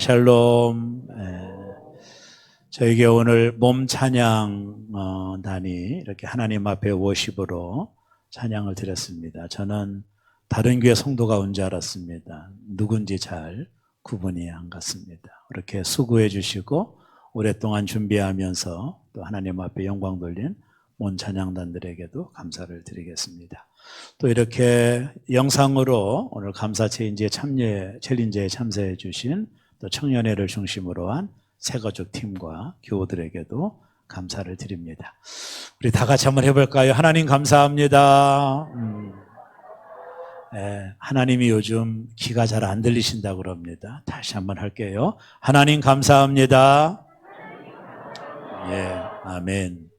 샬롬. 저에게 오늘 몸 찬양단이 이렇게 하나님 앞에 워십으로 찬양을 드렸습니다. 저는 다른 교회 성도가 온 줄 알았습니다. 누군지 잘 구분이 안 갔습니다. 이렇게 수고해 주시고 오랫동안 준비하면서 또 하나님 앞에 영광 돌린 몸 찬양단들에게도 감사를 드리겠습니다. 또 이렇게 영상으로 오늘 감사 챌린지에 참여해 주신 또 청년회를 중심으로 한 새가족 팀과 교우들에게도 감사를 드립니다. 우리 다 같이 한번 해볼까요? 하나님 감사합니다. 하나님이 요즘 귀가 잘 안 들리신다고 그럽니다. 다시 한번 할게요. 하나님 감사합니다. 아멘.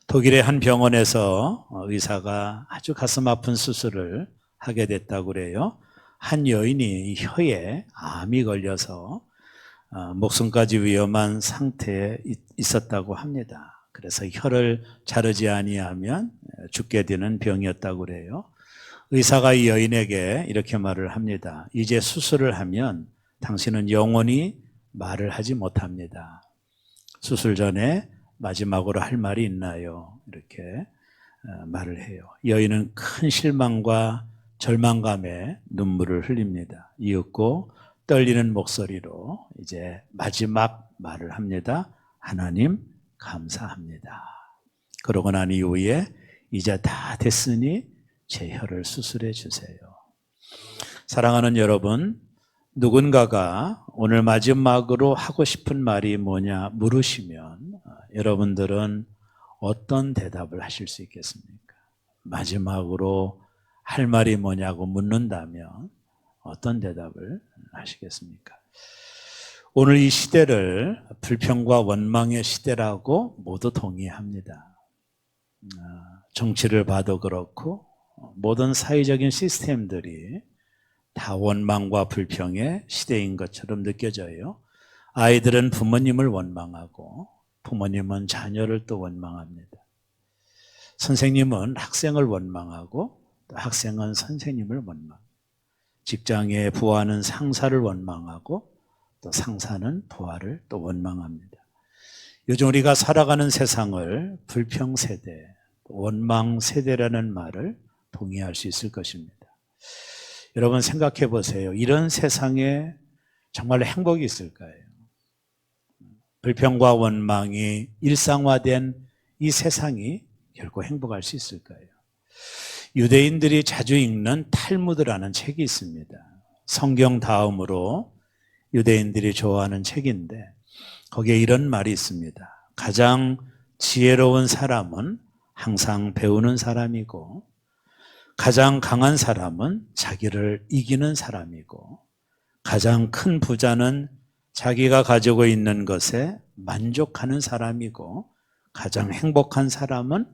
독일의 한 병원에서 의사가 아주 가슴 아픈 수술을 하게 됐다고 그래요. 한 여인이 혀에 암이 걸려서 목숨까지 위험한 상태에 있었다고 합니다. 그래서 혀를 자르지 아니하면 죽게 되는 병이었다고 그래요. 의사가 이 여인에게 이렇게 말을 합니다. 이제 수술을 하면 당신은 영원히 말을 하지 못합니다. 수술 전에 마지막으로 할 말이 있나요? 이렇게 말을 해요. 여인은 큰 실망과 절망감에 눈물을 흘립니다. 이윽고 떨리는 목소리로 이제 마지막 말을 합니다. 하나님 감사합니다. 그러고 난 이후에 이제 다 됐으니 제 혀를 수술해 주세요. 사랑하는 여러분, 누군가가 오늘 마지막으로 하고 싶은 말이 뭐냐 물으시면 여러분들은 어떤 대답을 하실 수 있겠습니까? 마지막으로 할 말이 뭐냐고 묻는다면 어떤 대답을 하시겠습니까? 오늘 이 시대를 불평과 원망의 시대라고 모두 동의합니다. 정치를 봐도 그렇고 모든 사회적인 시스템들이 다 원망과 불평의 시대인 것처럼 느껴져요. 아이들은 부모님을 원망하고 부모님은 자녀를 또 원망합니다. 선생님은 학생을 원망하고 또 학생은 선생님을 원망합니다. 직장에 부하는 상사를 원망하고 또 상사는 부하를 또 원망합니다. 요즘 우리가 살아가는 세상을 불평세대, 원망세대라는 말을 동의할 수 있을 것입니다. 여러분 생각해 보세요. 이런 세상에 정말 행복이 있을까요? 불평과 원망이 일상화된 이 세상이 결코 행복할 수 있을까요? 유대인들이 자주 읽는 탈무드라는 책이 있습니다. 성경 다음으로 유대인들이 좋아하는 책인데 거기에 이런 말이 있습니다. 가장 지혜로운 사람은 항상 배우는 사람이고 가장 강한 사람은 자기를 이기는 사람이고 가장 큰 부자는 자기가 가지고 있는 것에 만족하는 사람이고 가장 행복한 사람은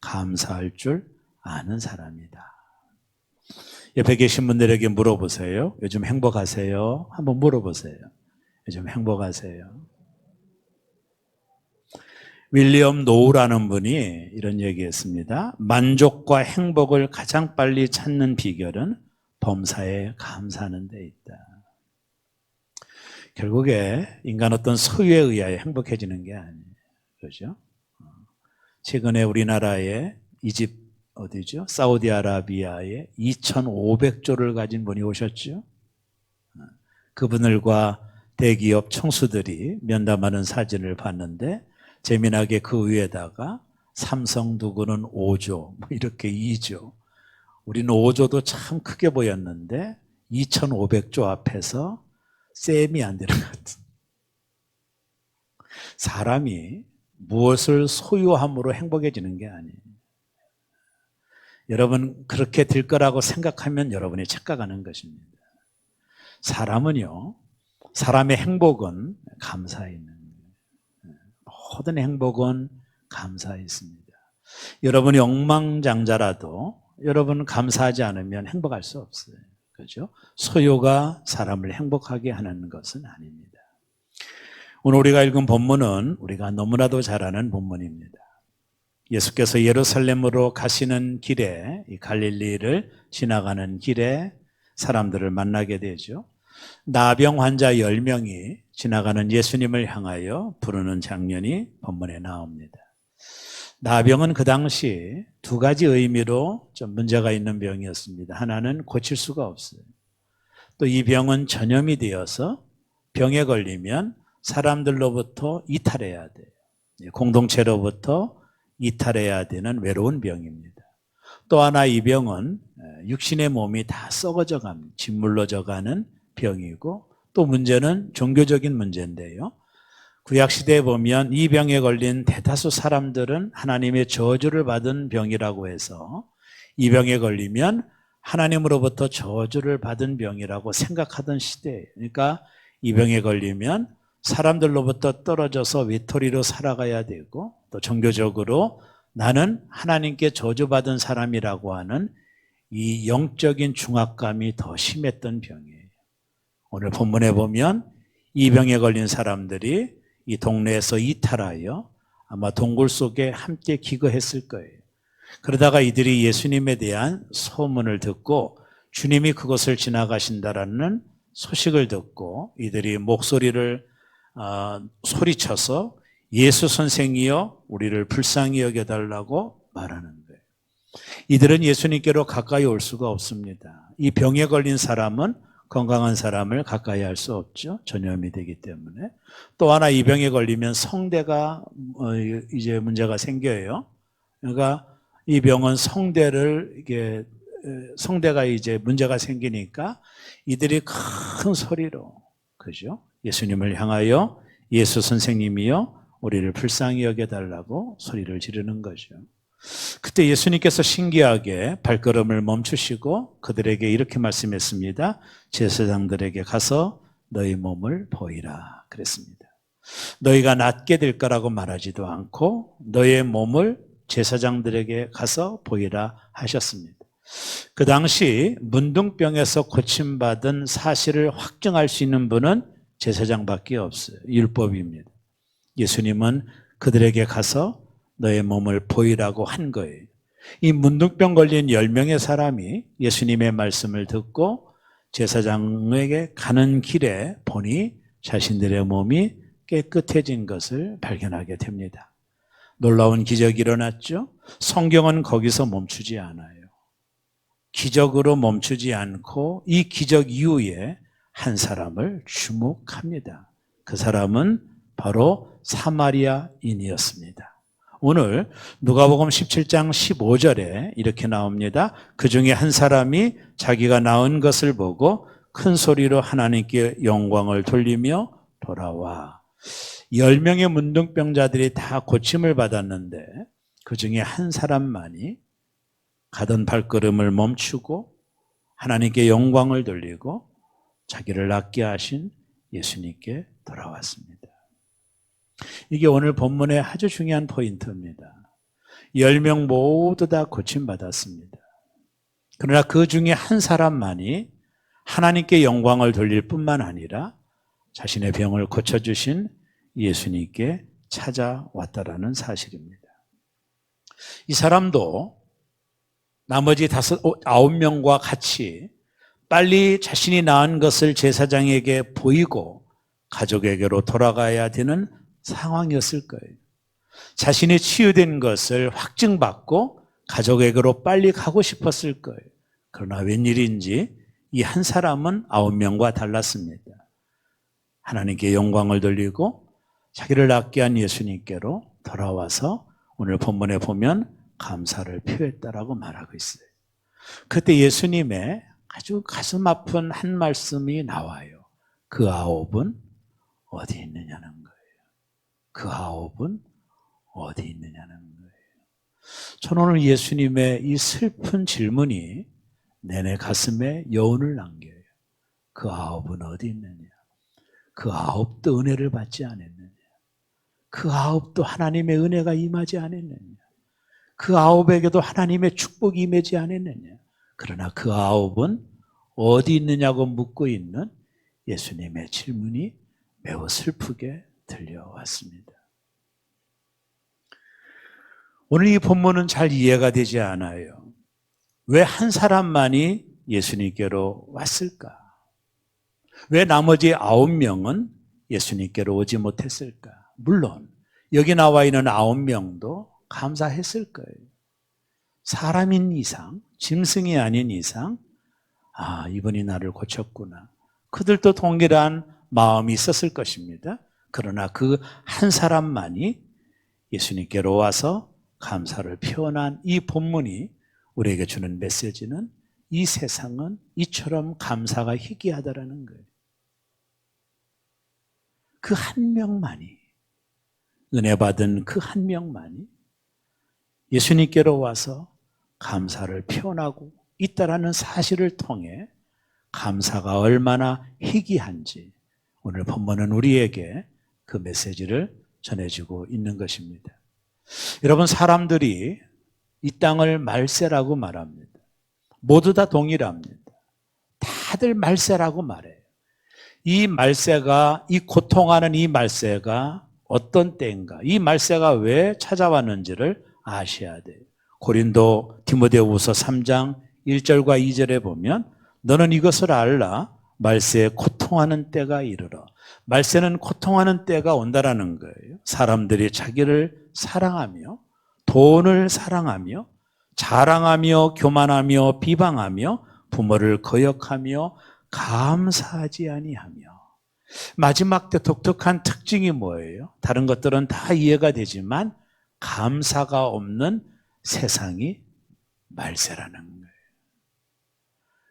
감사할 줄 아는 사람이다. 옆에 계신 분들에게 물어보세요. 요즘 행복하세요? 한번 물어보세요. 요즘 행복하세요? 윌리엄 노우라는 분이 이런 얘기했습니다. 만족과 행복을 가장 빨리 찾는 비결은 범사에 감사하는 데 있다. 결국에 인간 어떤 소유에 의하여 행복해지는 게 아니에요. 그렇죠? 최근에 우리나라에 어디죠? 사우디아라비아에 2,500조를 가진 분이 오셨죠. 그분들과 대기업 총수들이 면담하는 사진을 봤는데 재미나게 그 위에다가 삼성 누구는 5조, 이렇게 2조. 우리는 5조도 참 크게 보였는데 2,500조 앞에서 셈이 안 되는 것 같은. 사람이 무엇을 소유함으로 행복해지는 게 아니에요. 여러분 그렇게 될 거라고 생각하면 여러분이 착각하는 것입니다. 사람은요, 사람의 행복은 감사에 있는 거예요. 모든 행복은 감사에 있습니다. 여러분이 억만장자라도 여러분 감사하지 않으면 행복할 수 없어요. 그렇죠? 소유가 사람을 행복하게 하는 것은 아닙니다. 오늘 우리가 읽은 본문은 우리가 너무나도 잘 아는 본문입니다. 예수께서 예루살렘으로 가시는 길에, 이 갈릴리를 지나가는 길에 사람들을 만나게 되죠. 나병 환자 10명이 지나가는 예수님을 향하여 부르는 장면이 본문에 나옵니다. 나병은 그 당시 두 가지 의미로 좀 문제가 있는 병이었습니다. 하나는 고칠 수가 없어요. 또 이 병은 전염이 되어서 병에 걸리면 사람들로부터 이탈해야 돼요. 공동체로부터 이탈해야 되는 외로운 병입니다. 또 하나 이 병은 육신의 몸이 다 썩어져 가는, 짓물러져 가는 병이고, 또 문제는 종교적인 문제인데요. 구약시대에 보면 이 병에 걸린 대다수 사람들은 하나님의 저주를 받은 병이라고 해서 이 병에 걸리면 하나님으로부터 저주를 받은 병이라고 생각하던 시대예요. 그러니까 이 병에 걸리면 사람들로부터 떨어져서 외톨이로 살아가야 되고, 또 종교적으로 나는 하나님께 저주받은 사람이라고 하는 이 영적인 중압감이 더 심했던 병이에요. 오늘 본문에 보면 이 병에 걸린 사람들이 이 동네에서 이탈하여 아마 동굴 속에 함께 기거했을 거예요. 그러다가 이들이 예수님에 대한 소문을 듣고 주님이 그곳을 지나가신다라는 소식을 듣고 이들이 목소리를 소리쳐서 예수 선생이여 우리를 불쌍히 여겨달라고 말하는 거예요. 이들은 예수님께로 가까이 올 수가 없습니다. 이 병에 걸린 사람은 건강한 사람을 가까이 할 수 없죠. 전염이 되기 때문에. 또 하나 이 병에 걸리면 성대가 이제 문제가 생겨요. 그러니까 이 병은 성대가 이제 문제가 생기니까 이들이 큰 소리로, 그죠? 예수님을 향하여 예수 선생님이여 우리를 불쌍히 여겨달라고 소리를 지르는 거죠. 그때 예수님께서 신기하게 발걸음을 멈추시고 그들에게 이렇게 말씀했습니다. 제사장들에게 가서 너희 몸을 보이라 그랬습니다. 너희가 낫게 될 거라고 말하지도 않고 너희의 몸을 제사장들에게 가서 보이라 하셨습니다. 그 당시 문둥병에서 고침받은 사실을 확증할 수 있는 분은 제사장밖에 없어요. 율법입니다. 예수님은 그들에게 가서 너의 몸을 보이라고 한 거예요. 이 문둥병 걸린 10명의 사람이 예수님의 말씀을 듣고 제사장에게 가는 길에 보니 자신들의 몸이 깨끗해진 것을 발견하게 됩니다. 놀라운 기적이 일어났죠. 성경은 거기서 멈추지 않아요. 기적으로 멈추지 않고 이 기적 이후에 한 사람을 주목합니다. 그 사람은 바로 사마리아인이었습니다. 오늘 누가복음 17장 15절에 이렇게 나옵니다. 그 중에 한 사람이 자기가 낳은 것을 보고 큰 소리로 하나님께 영광을 돌리며 돌아와. 10명의 문둥병자들이 다 고침을 받았는데 그 중에 한 사람만이 가던 발걸음을 멈추고 하나님께 영광을 돌리고 자기를 낫게 하신 예수님께 돌아왔습니다. 이게 오늘 본문의 아주 중요한 포인트입니다. 10명 모두 다 고침받았습니다. 그러나 그 중에 한 사람만이 하나님께 영광을 돌릴 뿐만 아니라 자신의 병을 고쳐주신 예수님께 찾아왔다라는 사실입니다. 이 사람도 나머지 9명과 같이 빨리 자신이 낳은 것을 제사장에게 보이고 가족에게로 돌아가야 되는 상황이었을 거예요. 자신이 치유된 것을 확증받고 가족에게로 빨리 가고 싶었을 거예요. 그러나 웬일인지 이 한 사람은 9명과 달랐습니다. 하나님께 영광을 돌리고 자기를 낫게 한 예수님께로 돌아와서 오늘 본문에 보면 감사를 표했다라고 말하고 있어요. 그때 예수님의 아주 가슴 아픈 한 말씀이 나와요. 그 9은 어디 있느냐는 거예요. 그 9은 어디 있느냐는 거예요. 저는 오늘 예수님의 이 슬픈 질문이 내내 가슴에 여운을 남겨요. 그 9은 어디 있느냐? 그 9도 은혜를 받지 않았느냐? 그 9도 하나님의 은혜가 임하지 않았느냐? 그 9에게도 하나님의 축복이 임하지 않았느냐? 그러나 그 9은 어디 있느냐고 묻고 있는 예수님의 질문이 매우 슬프게 들려왔습니다. 오늘 이 본문은 잘 이해가 되지 않아요. 왜 한 사람만이 예수님께로 왔을까? 왜 나머지 9명은 예수님께로 오지 못했을까? 물론 여기 나와 있는 9명도 감사했을 거예요. 사람인 이상, 짐승이 아닌 이상, 이분이 나를 고쳤구나. 그들도 동일한 마음이 있었을 것입니다. 그러나 그 한 사람만이 예수님께로 와서 감사를 표현한 이 본문이 우리에게 주는 메시지는 이 세상은 이처럼 감사가 희귀하다라는 거예요. 그 한 명만이, 은혜 받은 그 한 명만이 예수님께로 와서 감사를 표현하고 있다라는 사실을 통해 감사가 얼마나 희귀한지 오늘 본문은 우리에게 그 메시지를 전해주고 있는 것입니다. 여러분, 사람들이 이 땅을 말세라고 말합니다. 모두 다 동일합니다. 다들 말세라고 말해요. 이 말세가, 이 고통하는 이 말세가 어떤 때인가, 이 말세가 왜 찾아왔는지를 아셔야 돼요. 고린도 디모데후서 3장 1절과 2절에 보면 너는 이것을 알라. 말세에 고통하는 때가 이르러. 말세는 고통하는 때가 온다라는 거예요. 사람들이 자기를 사랑하며 돈을 사랑하며 자랑하며 교만하며 비방하며 부모를 거역하며 감사하지 아니하며. 마지막 때 독특한 특징이 뭐예요? 다른 것들은 다 이해가 되지만 감사가 없는 세상이 말세라는 거예요.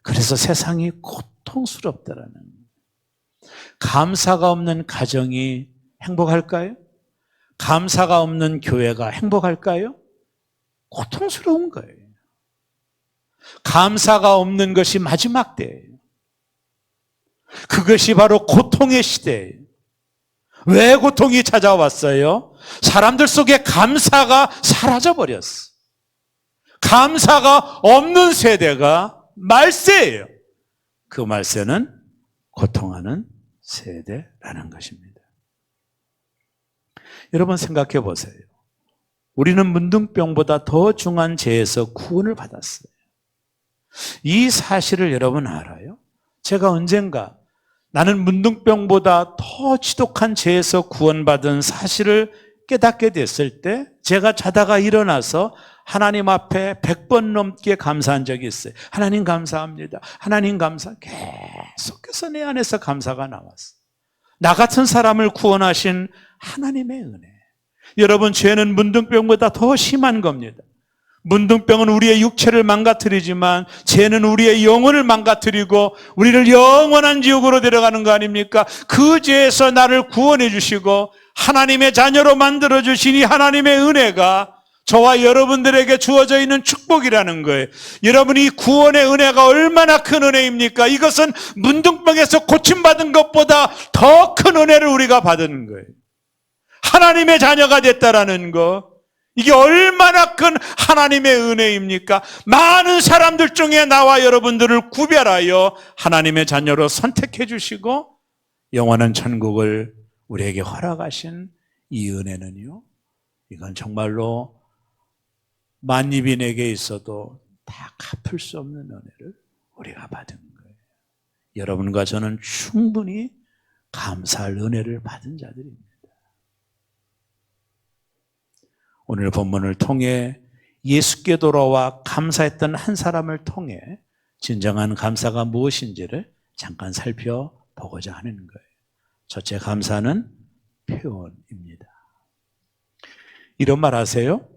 그래서 세상이 고통스럽다라는 거예요. 감사가 없는 가정이 행복할까요? 감사가 없는 교회가 행복할까요? 고통스러운 거예요. 감사가 없는 것이 마지막 때예요. 그것이 바로 고통의 시대예요. 왜 고통이 찾아왔어요? 사람들 속에 감사가 사라져버렸어. 감사가 없는 세대가 말세예요. 그 말세는 고통하는 세대라는 것입니다. 여러분 생각해 보세요. 우리는 문둥병보다 더 중한 죄에서 구원을 받았어요. 이 사실을 여러분 알아요? 제가 언젠가 나는 문둥병보다 더 지독한 죄에서 구원받은 사실을 깨닫게 됐을 때 제가 자다가 일어나서 하나님 앞에 100번 넘게 감사한 적이 있어요. 하나님 감사합니다. 하나님 감사. 계속해서 내 안에서 감사가 나왔어요. 나 같은 사람을 구원하신 하나님의 은혜. 여러분, 죄는 문둥병보다 더 심한 겁니다. 문둥병은 우리의 육체를 망가뜨리지만 죄는 우리의 영혼을 망가뜨리고 우리를 영원한 지옥으로 데려가는 거 아닙니까? 그 죄에서 나를 구원해 주시고 하나님의 자녀로 만들어 주신 이 하나님의 은혜가 저와 여러분들에게 주어져 있는 축복이라는 거예요. 여러분이 구원의 은혜가 얼마나 큰 은혜입니까? 이것은 문둥병에서 고침받은 것보다 더 큰 은혜를 우리가 받은 거예요. 하나님의 자녀가 됐다라는 거, 이게 얼마나 큰 하나님의 은혜입니까? 많은 사람들 중에 나와 여러분들을 구별하여 하나님의 자녀로 선택해 주시고 영원한 천국을 우리에게 허락하신 이 은혜는요, 이건 정말로 만입인에게 있어도 다 갚을 수 없는 은혜를 우리가 받은 거예요. 여러분과 저는 충분히 감사할 은혜를 받은 자들입니다. 오늘 본문을 통해 예수께 돌아와 감사했던 한 사람을 통해 진정한 감사가 무엇인지를 잠깐 살펴보고자 하는 거예요. 첫째, 감사는 표현입니다. 이런 말 하세요?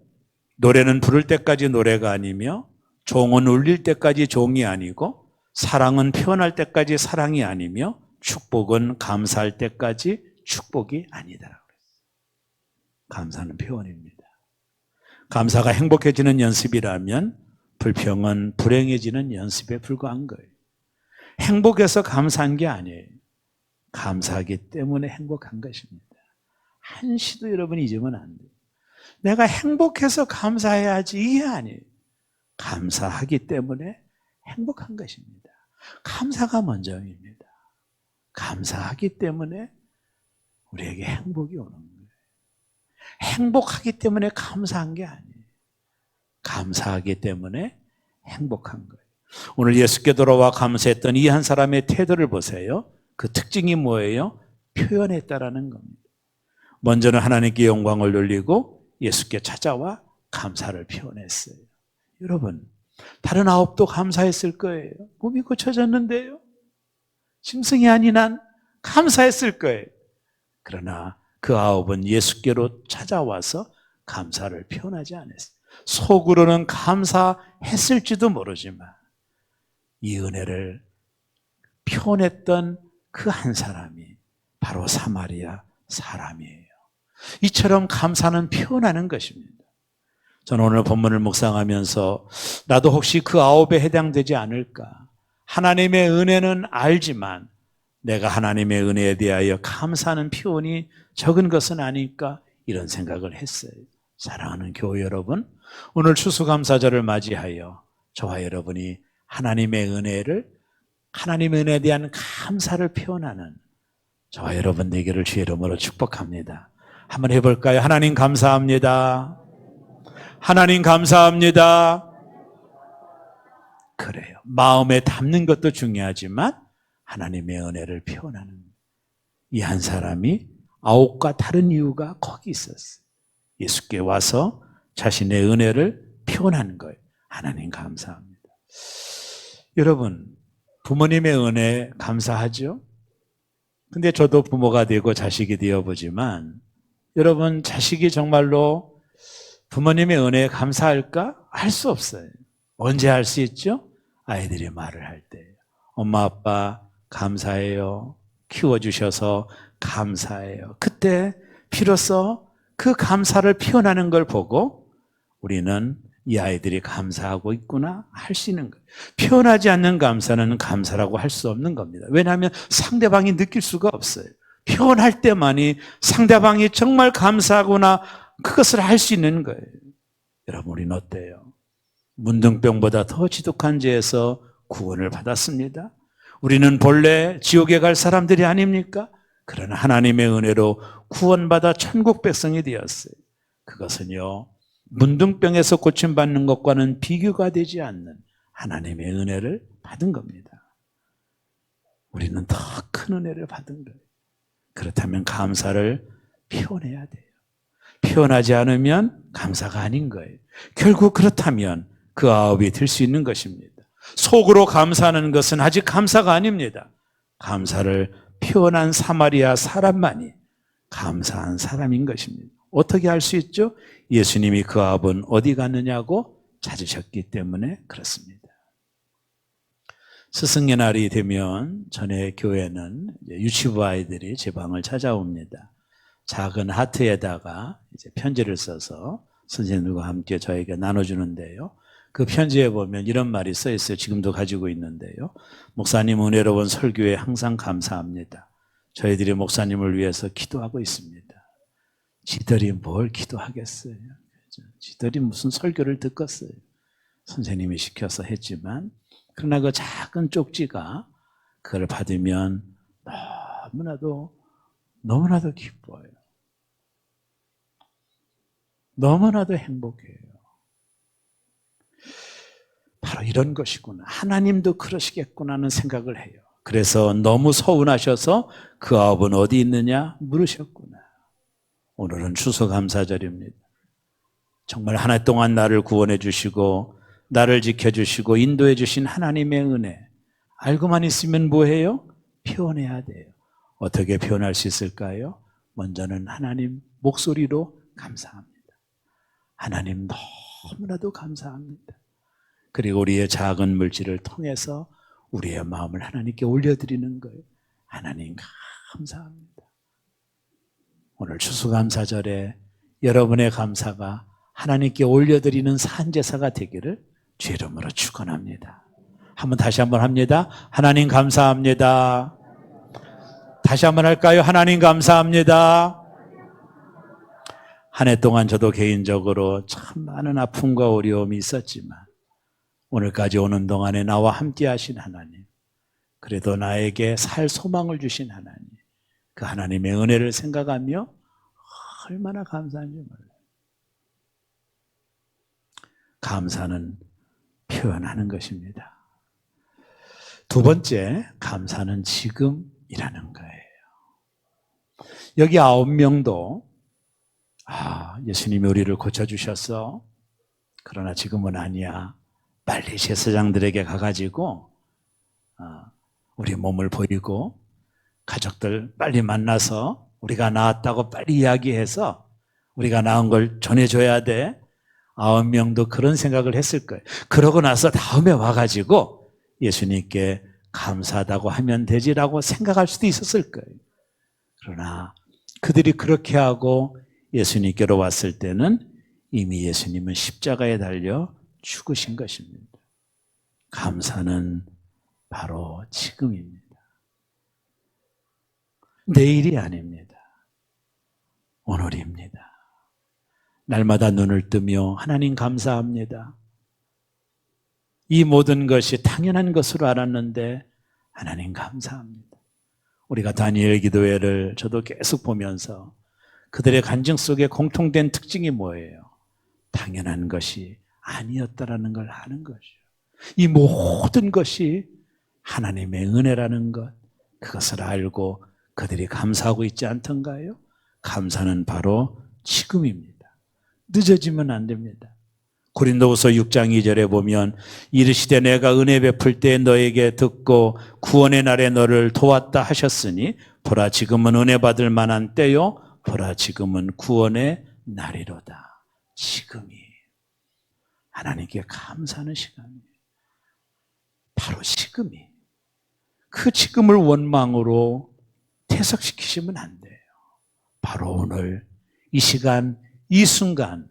노래는 부를 때까지 노래가 아니며 종은 울릴 때까지 종이 아니고 사랑은 표현할 때까지 사랑이 아니며 축복은 감사할 때까지 축복이 아니다. 감사는 표현입니다. 감사가 행복해지는 연습이라면 불평은 불행해지는 연습에 불과한 거예요. 행복해서 감사한 게 아니에요. 감사하기 때문에 행복한 것입니다. 한시도 여러분이 잊으면 안 돼요. 내가 행복해서 감사해야지, 이게 아니에요. 감사하기 때문에 행복한 것입니다. 감사가 먼저입니다. 감사하기 때문에 우리에게 행복이 오는 거예요. 행복하기 때문에 감사한 게 아니에요. 감사하기 때문에 행복한 거예요. 오늘 예수께 돌아와 감사했던 이 한 사람의 태도를 보세요. 그 특징이 뭐예요? 표현했다라는 겁니다. 먼저는 하나님께 영광을 돌리고 예수께 찾아와 감사를 표현했어요. 여러분, 다른 9도 감사했을 거예요. 몸이 고쳐졌는데요. 짐승이 아닌 한 감사했을 거예요. 그러나 그 9은 예수께로 찾아와서 감사를 표현하지 않았어요. 속으로는 감사했을지도 모르지만 이 은혜를 표현했던 그 한 사람이 바로 사마리아 사람이에요. 이처럼 감사는 표현하는 것입니다. 저는 오늘 본문을 묵상하면서 나도 혹시 그 9에 해당되지 않을까? 하나님의 은혜는 알지만 내가 하나님의 은혜에 대하여 감사하는 표현이 적은 것은 아닐까? 이런 생각을 했어요. 사랑하는 교회 여러분, 오늘 추수감사절을 맞이하여 저와 여러분이 하나님의 은혜에 대한 감사를 표현하는 저와 여러분 되기를 주의 이름으로 축복합니다. 한번 해볼까요? 하나님 감사합니다. 하나님 감사합니다. 그래요. 마음에 담는 것도 중요하지만 하나님의 은혜를 표현하는 이 한 사람이 9과 다른 이유가 거기 있었어요. 예수께 와서 자신의 은혜를 표현하는 거예요. 하나님 감사합니다. 여러분, 부모님의 은혜 감사하죠? 근데 저도 부모가 되고 자식이 되어보지만 여러분, 자식이 정말로 부모님의 은혜에 감사할까? 할 수 없어요. 언제 할 수 있죠? 아이들이 말을 할 때. 엄마, 아빠 감사해요. 키워주셔서 감사해요. 그때 비로소 그 감사를 표현하는 걸 보고 우리는 이 아이들이 감사하고 있구나 할 수 있는 거예요. 표현하지 않는 감사는 감사라고 할 수 없는 겁니다. 왜냐하면 상대방이 느낄 수가 없어요. 표현할 때만이 상대방이 정말 감사하구나 그것을 할 수 있는 거예요. 여러분, 우리는 어때요? 문둥병보다 더 지독한 죄에서 구원을 받았습니다. 우리는 본래 지옥에 갈 사람들이 아닙니까? 그러나 하나님의 은혜로 구원받아 천국 백성이 되었어요. 그것은요, 문둥병에서 고침받는 것과는 비교가 되지 않는 하나님의 은혜를 받은 겁니다. 우리는 더 큰 은혜를 받은 거예요. 그렇다면 감사를 표현해야 돼요. 표현하지 않으면 감사가 아닌 거예요. 결국 그렇다면 그 9이 될 수 있는 것입니다. 속으로 감사하는 것은 아직 감사가 아닙니다. 감사를 표현한 사마리아 사람만이 감사한 사람인 것입니다. 어떻게 알 수 있죠? 예수님이 그 9은 어디 갔느냐고 찾으셨기 때문에 그렇습니다. 스승의 날이 되면 전에 교회는 유치부 아이들이 제 방을 찾아옵니다. 작은 하트에다가 이제 편지를 써서 선생님과 함께 저에게 나눠주는데요. 그 편지에 보면 이런 말이 써 있어요. 지금도 가지고 있는데요. 목사님 은혜로운 설교에 항상 감사합니다. 저희들이 목사님을 위해서 기도하고 있습니다. 지들이 뭘 기도하겠어요? 지들이 무슨 설교를 듣겠어요? 선생님이 시켜서 했지만 그러나 그 작은 쪽지가 그걸 받으면 너무나도 기뻐요. 너무나도 행복해요. 바로 이런 것이구나. 하나님도 그러시겠구나 하는 생각을 해요. 그래서 너무 서운하셔서 그 9은 어디 있느냐 물으셨구나. 오늘은 추수감사절입니다. 정말 한 해 동안 나를 구원해 주시고 나를 지켜주시고 인도해 주신 하나님의 은혜 알고만 있으면 뭐해요? 표현해야 돼요. 어떻게 표현할 수 있을까요? 먼저는 하나님 목소리로 감사합니다. 하나님 너무나도 감사합니다. 그리고 우리의 작은 물질을 통해서 우리의 마음을 하나님께 올려드리는 거예요. 하나님 감사합니다. 오늘 추수감사절에 여러분의 감사가 하나님께 올려드리는 산제사가 되기를 주 이름으로 축원합니다. 다시 한번 합니다. 하나님 감사합니다. 다시 한번 할까요? 하나님 감사합니다. 한 해 동안 저도 개인적으로 참 많은 아픔과 어려움이 있었지만 오늘까지 오는 동안에 나와 함께 하신 하나님, 그래도 나에게 살 소망을 주신 하나님, 그 하나님의 은혜를 생각하며 얼마나 감사한지 몰라요. 감사는 표현하는 것입니다. 두 번째, 감사는 지금이라는 거예요. 여기 9명도 예수님이 우리를 고쳐주셨어. 그러나 지금은 아니야. 빨리 제사장들에게 가가지고 우리 몸을 보이고 가족들 빨리 만나서 우리가 나았다고 빨리 이야기해서 우리가 나은 걸 전해줘야 돼. 9명도 그런 생각을 했을 거예요. 그러고 나서 다음에 와가지고 예수님께 감사하다고 하면 되지라고 생각할 수도 있었을 거예요. 그러나 그들이 그렇게 하고 예수님께로 왔을 때는 이미 예수님은 십자가에 달려 죽으신 것입니다. 감사는 바로 지금입니다. 내일이 아닙니다. 오늘입니다. 날마다 눈을 뜨며 하나님 감사합니다. 이 모든 것이 당연한 것으로 알았는데 하나님 감사합니다. 우리가 다니엘 기도회를 저도 계속 보면서 그들의 간증 속에 공통된 특징이 뭐예요? 당연한 것이 아니었다라는 걸 아는 것이죠. 이 모든 것이 하나님의 은혜라는 것, 그것을 알고 그들이 감사하고 있지 않던가요? 감사는 바로 지금입니다. 늦어지면 안 됩니다. 고린도후서 6장 2절에 보면 이르시되 내가 은혜 베풀 때 너에게 듣고 구원의 날에 너를 도왔다 하셨으니 보라 지금은 은혜 받을 만한 때요 보라 지금은 구원의 날이로다. 지금이 하나님께 감사하는 시간이에요. 바로 지금이. 그 지금을 원망으로 퇴석시키시면 안 돼요. 바로 오늘 이 시간 이 순간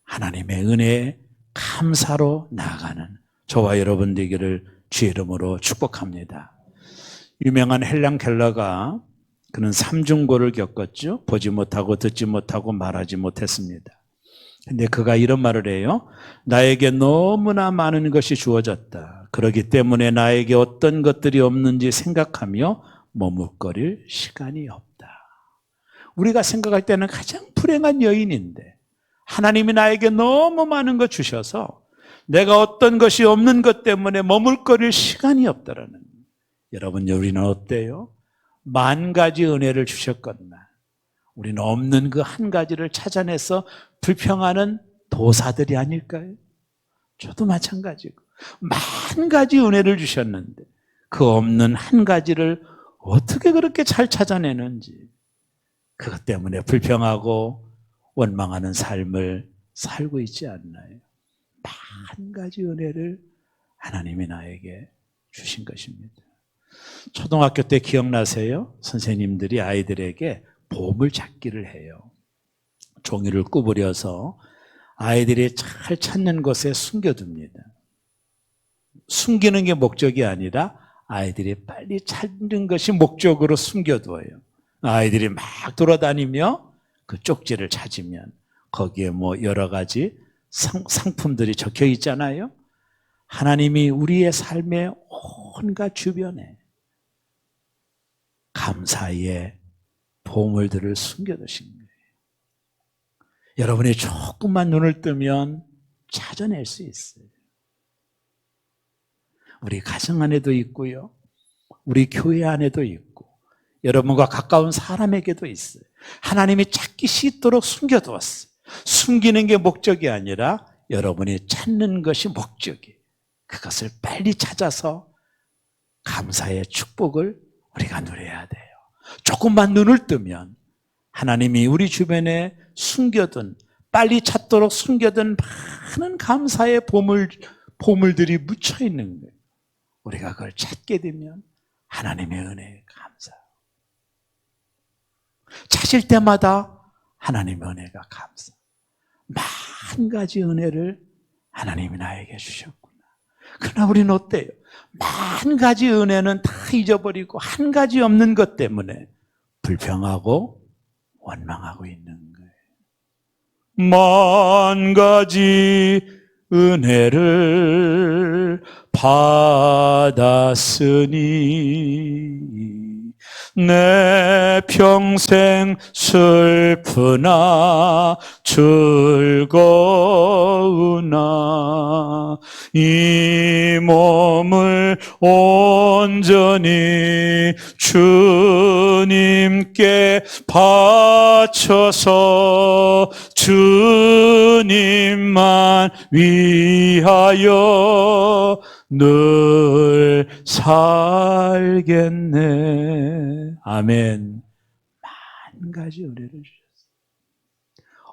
하나님의 은혜에 감사로 나아가는 저와 여러분 되기를 주의 이름으로 축복합니다. 유명한 헬런 켈러가 그는 삼중고를 겪었죠. 보지 못하고 듣지 못하고 말하지 못했습니다. 근데 그가 이런 말을 해요. 나에게 너무나 많은 것이 주어졌다. 그렇기 때문에 나에게 어떤 것들이 없는지 생각하며 머뭇거릴 시간이 없다. 우리가 생각할 때는 가장 불행한 여인인데 하나님이 나에게 너무 많은 것 주셔서 내가 어떤 것이 없는 것 때문에 머물거릴 시간이 없다라는 거예요. 여러분, 우리는 어때요? 10,000가지 은혜를 주셨건만 우리는 없는 그 한 가지를 찾아내서 불평하는 도사들이 아닐까요? 저도 마찬가지고 10,000가지 은혜를 주셨는데 그 없는 한 가지를 어떻게 그렇게 잘 찾아내는지 그것 때문에 불평하고 원망하는 삶을 살고 있지 않나요? 10,000가지 은혜를 하나님이 나에게 주신 것입니다. 초등학교 때 기억나세요? 선생님들이 아이들에게 보물찾기를 해요. 종이를 구부려서 아이들이 잘 찾는 곳에 숨겨둡니다. 숨기는 게 목적이 아니라 아이들이 빨리 찾는 것이 목적으로 숨겨두어요. 아이들이 막 돌아다니며 그 쪽지를 찾으면 거기에 여러 가지 상품들이 적혀 있잖아요. 하나님이 우리의 삶의 온갖 주변에 감사의 보물들을 숨겨두신 거예요. 여러분이 조금만 눈을 뜨면 찾아낼 수 있어요. 우리 가정 안에도 있고요. 우리 교회 안에도 있고 여러분과 가까운 사람에게도 있어요. 하나님이 찾기 쉽도록 숨겨두었어요. 숨기는 게 목적이 아니라 여러분이 찾는 것이 목적이에요. 그것을 빨리 찾아서 감사의 축복을 우리가 누려야 돼요. 조금만 눈을 뜨면 하나님이 우리 주변에 숨겨둔, 빨리 찾도록 숨겨둔 많은 감사의 보물들이 묻혀 있는 거예요. 우리가 그걸 찾게 되면 하나님의 은혜에 감사해요. 찾을 때마다 하나님의 은혜가 감사. 10,000가지 은혜를 하나님이 나에게 주셨구나. 그러나 우리는 어때요? 10,000가지 은혜는 다 잊어버리고 한 가지 없는 것 때문에 불평하고 원망하고 있는 거예요. 10,000가지 은혜를 받았으니 내 평생 슬프나 즐거우나 이 몸을 온전히 주님께 바쳐서 주님만 위하여 늘 살겠네. 아멘. 만 가지 은혜를 주셨어요.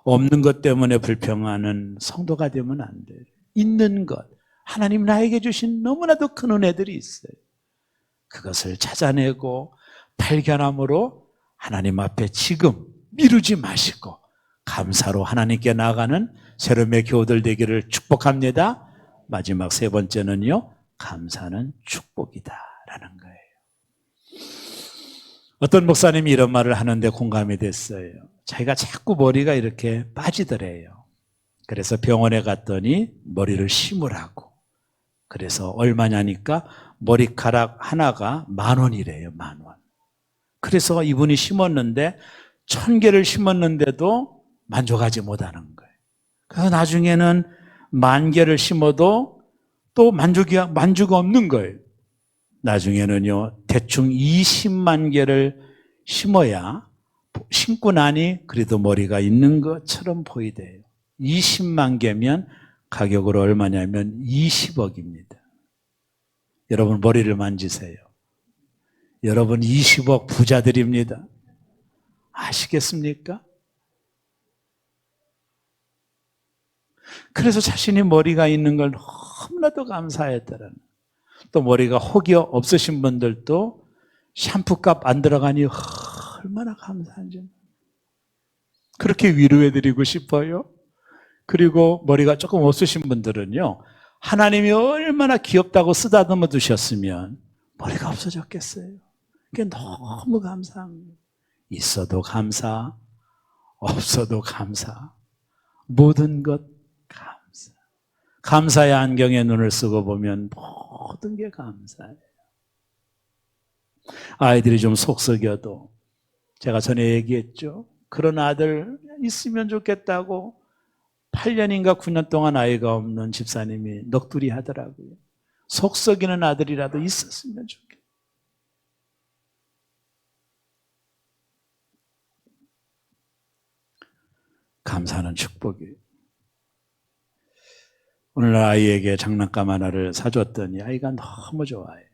없는 것 때문에 불평하는 성도가 되면 안 돼요. 있는 것, 하나님 나에게 주신 너무나도 큰 은혜들이 있어요. 그것을 찾아내고 발견함으로 하나님 앞에 지금 미루지 마시고 감사로 하나님께 나아가는 새로움의 교우들 되기를 축복합니다. 마지막 세 번째는요, 감사는 축복이다라는 거예요. 어떤 목사님이 이런 말을 하는데 공감이 됐어요. 자기가 자꾸 머리가 이렇게 빠지더래요. 그래서 병원에 갔더니 머리를 심으라고. 그래서 얼마냐니까 머리카락 하나가 10,000원이래요. 10,000원. 그래서 이분이 심었는데 1,000개를 심었는데도 만족하지 못하는 거예요. 그래서 나중에는 10,000개를 심어도 또 만족이 없는 거예요. 나중에는요, 대충 20만 개를 심어야 심고 나니 그래도 머리가 있는 것처럼 보이대요. 20만 개면 가격으로 얼마냐면 20억입니다. 여러분 머리를 만지세요. 여러분 20억 부자들입니다. 아시겠습니까? 그래서 자신이 머리가 있는 걸 너무나도 감사했더라는. 또 머리가 혹이 없으신 분들도 샴푸값 안 들어가니 얼마나 감사한지. 그렇게 위로해드리고 싶어요. 그리고 머리가 조금 없으신 분들은요, 하나님이 얼마나 귀엽다고 쓰다듬어 두셨으면 머리가 없어졌겠어요. 그게 너무 감사한 거예요. 있어도 감사, 없어도 감사, 모든 것 감사. 감사의 안경에 눈을 쓰고 보면 모든 게 감사해요. 아이들이 좀 속썩여도 제가 전에 얘기했죠. 그런 아들 있으면 좋겠다고 8년인가 9년 동안 아이가 없는 집사님이 넋두리 하더라고요. 속썩이는 아들이라도 있었으면 좋겠다. 감사는 축복이에요. 오늘 아이에게 장난감 하나를 사줬더니 아이가 너무 좋아해요.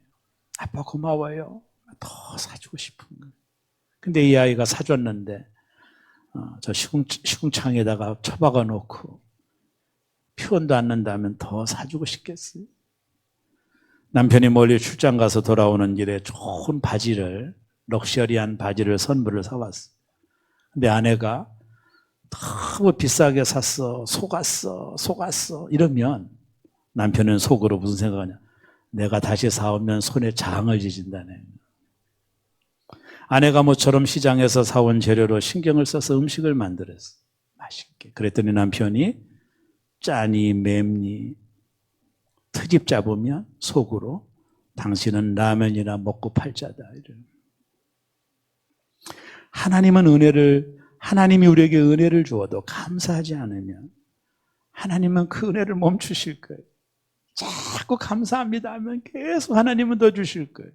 아빠 고마워요. 더 사주고 싶은 거예요. 근데 이 아이가 사줬는데 저 시궁창에다가 처박아 놓고 표현도 않는다면 더 사주고 싶겠어요. 남편이 멀리 출장 가서 돌아오는 길에 좋은 바지를, 럭셔리한 바지를 선물을 사왔어요. 근데 아내가 너무 비싸게 샀어, 속았어 이러면 남편은 속으로 무슨 생각하냐, 내가 다시 사오면 손에 장을 지진다네. 아내가 모처럼 시장에서 사온 재료로 신경을 써서 음식을 만들었어. 맛있게. 그랬더니 남편이 짜니 맵니 트집 잡으면 속으로 당신은 라면이나 먹고 팔자다. 이런. 하나님이 우리에게 은혜를 주어도 감사하지 않으면 하나님은 그 은혜를 멈추실 거예요. 자꾸 감사합니다 하면 계속 하나님은 더 주실 거예요.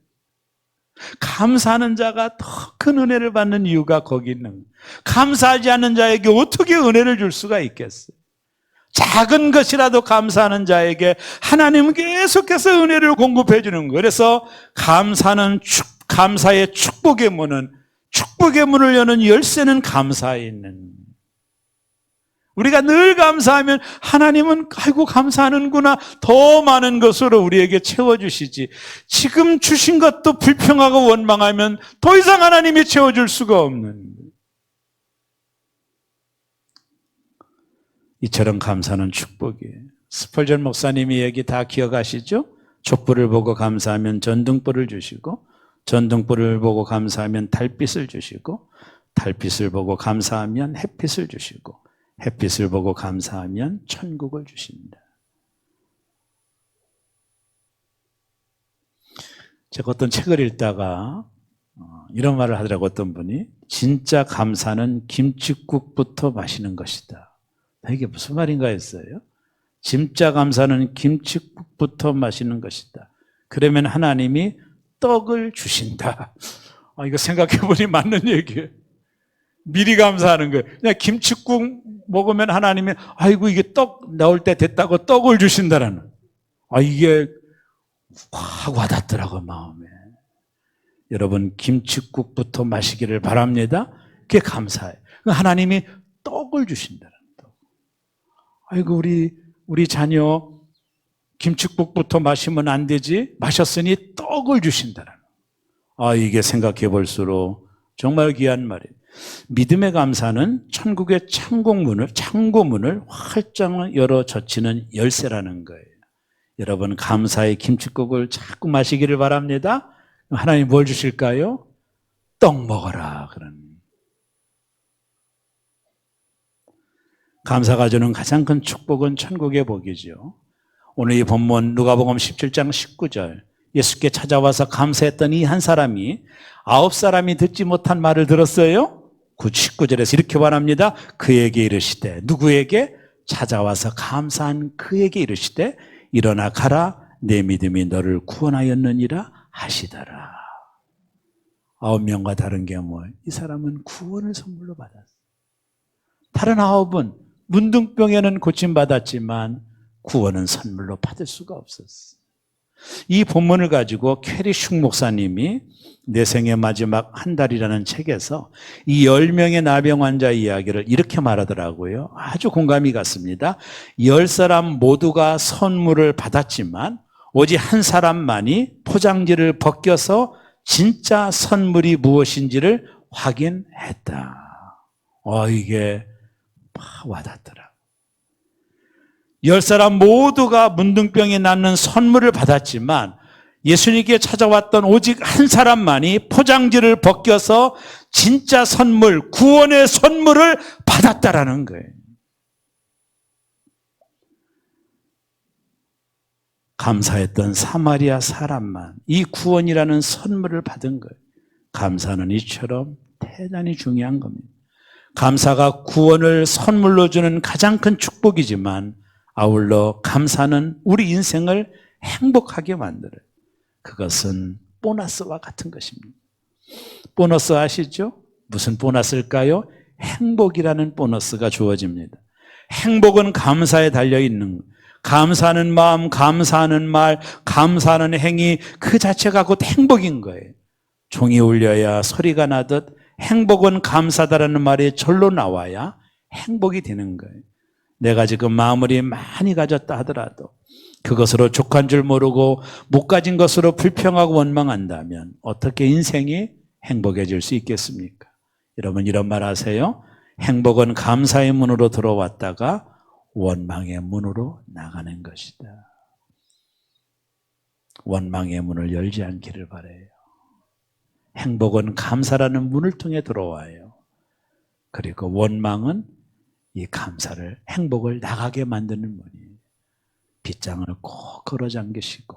감사하는 자가 더 큰 은혜를 받는 이유가 거기 있는 거예요. 감사하지 않는 자에게 어떻게 은혜를 줄 수가 있겠어요? 작은 것이라도 감사하는 자에게 하나님은 계속해서 은혜를 공급해 주는 거예요. 그래서 감사의 축복의 문을 여는 열쇠는 감사에 있는. 우리가 늘 감사하면 하나님은 아이고 감사하는구나, 더 많은 것으로 우리에게 채워주시지. 지금 주신 것도 불평하고 원망하면 더 이상 하나님이 채워줄 수가 없는. 이처럼 감사는 축복이에요. 스펄전 목사님이 얘기 다 기억하시죠? 촛불을 보고 감사하면 전등불을 주시고, 전등불을 보고 감사하면 달빛을 주시고, 달빛을 보고 감사하면 햇빛을 주시고, 햇빛을 보고 감사하면 천국을 주신다. 제가 어떤 책을 읽다가 이런 말을 하더라고 어떤 분이. 진짜 감사는 김칫국부터 마시는 것이다. 이게 무슨 말인가 했어요. 진짜 감사는 김칫국부터 마시는 것이다. 그러면 하나님이 떡을 주신다. 이거 생각해보니 맞는 얘기예요. 미리 감사하는 거예요. 그냥 김칫국 먹으면 하나님이 아이고 이게 떡 나올 때 됐다고 떡을 주신다라는. 이게 확 와닿더라고 마음에. 여러분 김칫국부터 마시기를 바랍니다. 그게 감사해요. 하나님이 떡을 주신다는 떡. 아이고 우리 자녀 김칫국부터 마시면 안 되지. 마셨으니 떡을 주신다는. 이게 생각해 볼수록 정말 귀한 말이에요. 믿음의 감사는 천국의 창고문을 활짝 열어 젖히는 열쇠라는 거예요. 여러분 감사의 김칫국을 자꾸 마시기를 바랍니다. 하나님 뭘 주실까요? 떡 먹어라. 그런. 감사가 주는 가장 큰 축복은 천국의 복이죠. 오늘 이 본문 누가복음 17장 19절 예수께 찾아와서 감사했던 이 한 사람이 9사람이 듣지 못한 말을 들었어요. 19절에서 이렇게 말합니다. 그에게 이르시되 누구에게? 찾아와서 감사한 그에게 이르시되 일어나 가라 내 믿음이 너를 구원하였느니라 하시더라. 9명과 다른 게 뭐예요? 이 사람은 구원을 선물로 받았어요. 다른 9은 문둥병에는 고침받았지만 구원은 선물로 받을 수가 없었어요. 이 본문을 가지고 캐리 슝 목사님이 내 생의 마지막 한 달이라는 책에서 이 10명의 나병 환자 이야기를 이렇게 말하더라고요. 아주 공감이 갔습니다. 10사람 모두가 선물을 받았지만 오직 한 사람만이 포장지를 벗겨서 진짜 선물이 무엇인지를 확인했다. 이게 막 와닿더라. 10사람 모두가 문둥병이 낫는 선물을 받았지만 예수님께 찾아왔던 오직 한 사람만이 포장지를 벗겨서 진짜 선물, 구원의 선물을 받았다라는 거예요. 감사했던 사마리아 사람만 이 구원이라는 선물을 받은 거예요. 감사는 이처럼 대단히 중요한 겁니다. 감사가 구원을 선물로 주는 가장 큰 축복이지만 아울러 감사는 우리 인생을 행복하게 만들어요. 그것은 보너스와 같은 것입니다. 보너스 아시죠? 무슨 보너스일까요? 행복이라는 보너스가 주어집니다. 행복은 감사에 달려있는 거예요. 감사하는 마음, 감사하는 말, 감사하는 행위 그 자체가 곧 행복인 거예요. 종이 울려야 소리가 나듯 행복은 감사다라는 말이 절로 나와야 행복이 되는 거예요. 내가 지금 마무리 많이 가졌다 하더라도 그것으로 족한 줄 모르고 못 가진 것으로 불평하고 원망한다면 어떻게 인생이 행복해질 수 있겠습니까? 여러분 이런 말 하세요. 행복은 감사의 문으로 들어왔다가 원망의 문으로 나가는 것이다. 원망의 문을 열지 않기를 바라요. 행복은 감사라는 문을 통해 들어와요. 그리고 원망은 이 감사를, 행복을 나가게 만드는 문이에요. 빗장을 꼭 걸어 잠기시고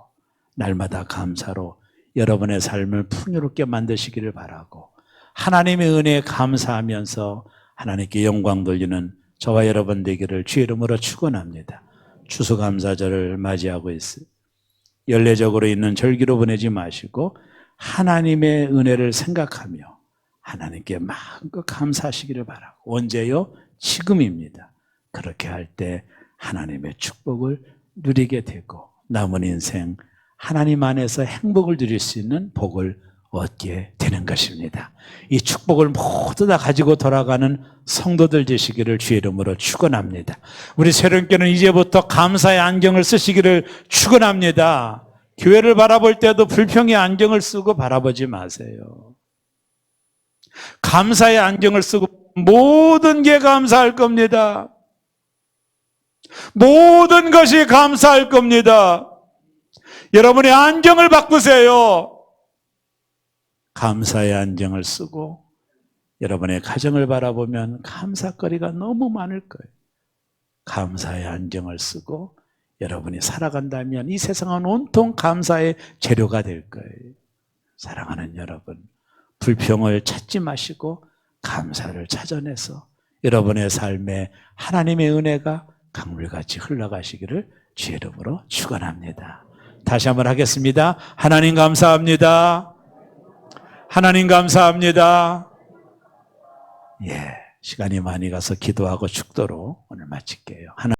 날마다 감사로 여러분의 삶을 풍요롭게 만드시기를 바라고 하나님의 은혜에 감사하면서 하나님께 영광 돌리는 저와 여러분 되기를 주의 이름으로 축원합니다. 추수감사절을 맞이하고 있어요. 연례적으로 있는 절기로 보내지 마시고 하나님의 은혜를 생각하며 하나님께 마음껏 감사하시기를 바라고. 언제요? 지금입니다. 그렇게 할 때 하나님의 축복을 누리게 되고 남은 인생 하나님 안에서 행복을 누릴 수 있는 복을 얻게 되는 것입니다. 이 축복을 모두 다 가지고 돌아가는 성도들 되시기를 주의 이름으로 축원합니다. 우리 새롭게는 이제부터 감사의 안경을 쓰시기를 축원합니다. 교회를 바라볼 때도 불평의 안경을 쓰고 바라보지 마세요. 감사의 안경을 쓰고 모든 게 감사할 겁니다. 모든 것이 감사할 겁니다. 여러분의 안경을 바꾸세요. 감사의 안경을 쓰고 여러분의 가정을 바라보면 감사거리가 너무 많을 거예요. 감사의 안경을 쓰고 여러분이 살아간다면 이 세상은 온통 감사의 재료가 될 거예요. 사랑하는 여러분, 불평을 찾지 마시고 감사를 찾아내서 여러분의 삶에 하나님의 은혜가 강물같이 흘러가시기를 주의 이름으로 축원합니다. 다시 한번 하겠습니다. 하나님 감사합니다. 하나님 감사합니다. 예, 시간이 많이 가서 기도하고 축도로 오늘 마칠게요.